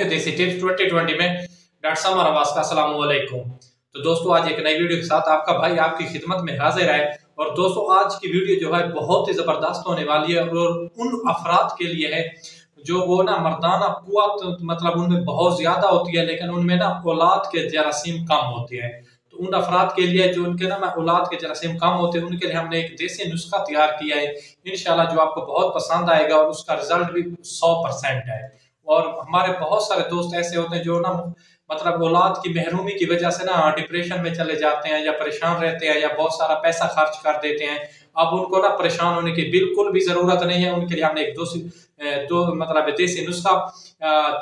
होंगे देसी टिप्स 2020 में। डॉक्टर समर अब्बास का अस्सलाम वालेकुम। तो दोस्तों आज एक नई वीडियो के साथ आपका भाई आपकी खिदमत में हाजिर है। और दोस्तों आज की वीडियो जो है बहुत ही जबरदस्त होने वाली है और उन अफराद के लिए है जो वो ना मर्दाना कुव्वत मतलब उनमें बहुत ज्यादा होती है लेकिन उनमें ना औलाद के जरासीम कम होते हैं। तो उन अफराद के लिए जो उनके ना औलाद के जरासीम कम होते हैं उनके लिए हमने एक देसी नुस्खा तैयार किया है इंशाल्लाह, जो आपको बहुत पसंद आएगा और उसका रिजल्ट भी 100% है। और हमारे बहुत सारे दोस्त ऐसे होते हैं जो ना मतलब औलाद की महरूमी की वजह से ना डिप्रेशन में चले जाते हैं या परेशान रहते हैं या बहुत सारा पैसा खर्च कर देते हैं। अब उनको ना परेशान होने की बिल्कुल भी जरूरत नहीं है। उनके लिए हमने एक दो मतलब देसी नुस्खा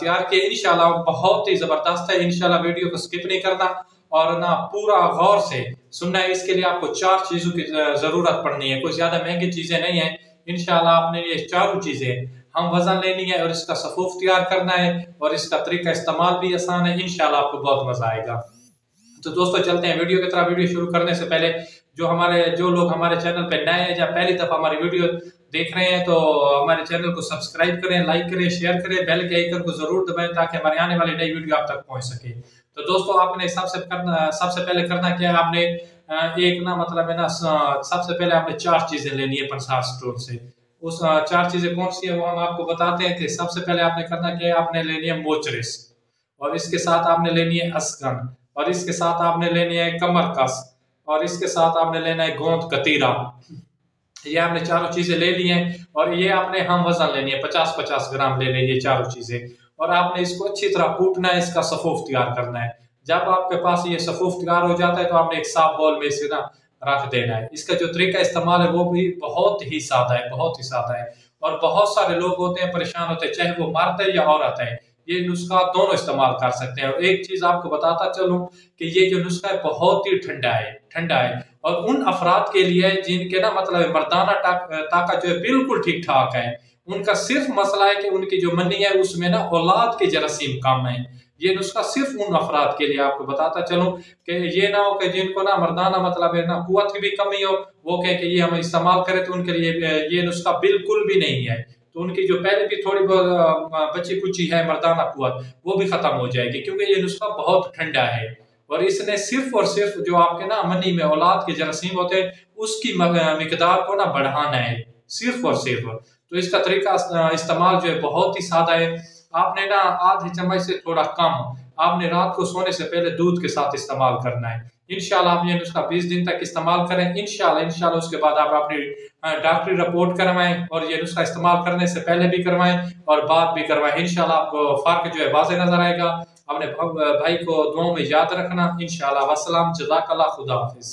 तैयार किया इंशाल्लाह, बहुत ही जबरदस्त है। इंशाल्लाह वीडियो को स्किप नहीं करना और ना पूरा गौर से सुनना है। इसके लिए आपको 4 चीजों की जरूरत पड़नी है, कोई ज्यादा महंगी चीजें नहीं है। इंशाल्लाह आपने ये 4 चीजें हम वजन लेनी है और इसका सफूफ तैयार करना है और इसका तरीका इस्तेमाल भी आसान है। इंशाल्लाह आपको बहुत मजा आएगा। तो दोस्तों चलते हैं वीडियो की तरफ। वीडियो शुरू करने से पहले जो लोग हमारे चैनल पे नए हैं या पहली दफा हमारी वीडियो देख रहे हैं तो हमारे चैनल को सब्सक्राइब करें, लाइक करें, शेयर करें, बेल के आइकन को जरूर दबाएं ताकि हमारी आने वाली नई वीडियो आप तक पहुंच सके। तो दोस्तों आपने सबसे पहले करना क्या है, आपने एक ना मतलब है ना सबसे पहले आपने 4 चीजें लेनी है पंसार स्टोर से। उस 4 चीजें कौन सी है वो हम आपको बताते हैं। कि सबसे पहले आपने करना क्या है, आपने लेनी है मोचरिस और इसके साथ आपने लेनी है अस्गन और इसके साथ आपने लेनी है कमर कस और इसके साथ आपने लेना है गोंद कतीरा। ये आपने 4 चीजें ले ली हैं और ये आपने हम वजन लेनी है 50-50 ग्राम ले लें ये 4 चीजें। और आपने इसको अच्छी तरह कूटना है, इसका सफूफ तैयार करना है। जब आपके पास ये सफूफ तैयार हो जाता है तो आपने एक साफ बॉल में इसे ना रख देना है। इसका जो तरीका इस्तेमाल है वो भी बहुत ही सादा है, बहुत ही सादा है। और बहुत सारे लोग होते हैं परेशान होते हैं, चाहे वो मर्द है या औरत है, ये नुस्खा दोनों इस्तेमाल कर सकते हैं। और एक चीज आपको बताता चलूं कि ये जो नुस्खा है बहुत ही ठंडा है और उन अफराद के लिए जिनके ना मतलब मर्दाना ताकत जो है बिल्कुल ठीक ठाक है। उनका सिर्फ मसला है कि उनकी जो मनी है उसमें ना औलाद के जरासीम कम है। ये नुस्खा सिर्फ उन अफराद के लिए आपको बताता चलूं कि ये ना हो कि जिनको ना मर्दाना मतलब है ना कुव्वत की भी कमी हो, वो कहे कि ये हम इस्तेमाल करें तो उनके लिए ये नुस्खा बिल्कुल भी नहीं है। तो उनकी जो पहले भी थोड़ी बहुत बची कुची है मर्दाना कुव्वत वो भी खत्म हो जाएगी, क्योंकि ये नुस्खा बहुत ठंडा है और इसने सिर्फ और सिर्फ जो आपके ना मनी में औलाद के जरासीम होते हैं उसकी मिकदार को ना बढ़ाना है, सिर्फ और सिर्फ। तो इसका तरीका इस्तेमाल जो है बहुत ही सादा है। आपने ना आधी चम्मच से थोड़ा कम आपने रात को सोने से पहले दूध के साथ इस्तेमाल करना है। इंशाल्लाह आप ये नुस्खा 20 दिन तक इस्तेमाल करें इंशाल्लाह उसके बाद आप अपनी डॉक्टरी रिपोर्ट करवाएं और ये नुस्खा इस्तेमाल करने से पहले भी करवाएं और बाद भी करवाएं। इंशाल्लाह आपको फर्क जो है वाज़ेह नजर आएगा। अपने भाई को दुआओं में याद रखना। इंशाल्लाह वस्सलाम, जज़ाकल्लाह, खुदा हाफिज।